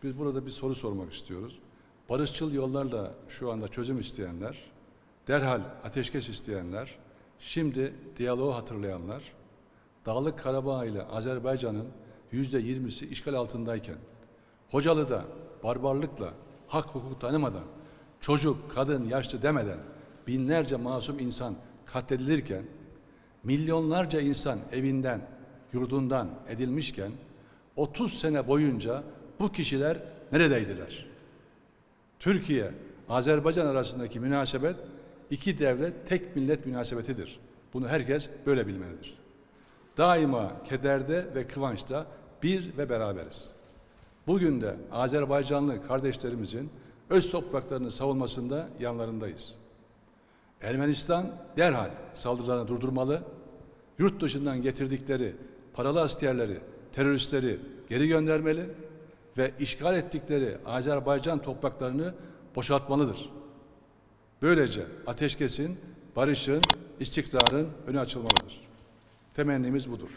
Biz burada bir soru sormak istiyoruz. Barışçıl yollarla şu anda çözüm isteyenler, derhal ateşkes isteyenler, şimdi diyaloğu hatırlayanlar, Dağlık Karabağ ile Azerbaycan'ın %20'si işgal altındayken, Hocalı'da barbarlıkla, hak hukuk tanımadan, çocuk, kadın, yaşlı demeden binlerce masum insan katledilirken, milyonlarca insan evinden, yurdundan edilmişken, 30 sene boyunca bu kişiler neredeydiler? Türkiye, Azerbaycan arasındaki münasebet iki devlet, tek millet münasebetidir. Bunu herkes böyle bilmelidir. Daima kederde ve kıvançta bir ve beraberiz. Bugün de Azerbaycanlı kardeşlerimizin öz topraklarını savunmasında yanlarındayız. Ermenistan derhal saldırılarını durdurmalı, yurt dışından getirdikleri paralı askerleri, teröristleri geri göndermeli ve işgal ettikleri Azerbaycan topraklarını boşaltmalıdır. Böylece ateşkesin, barışın, istikrarın önü açılmalıdır. Temennimiz budur.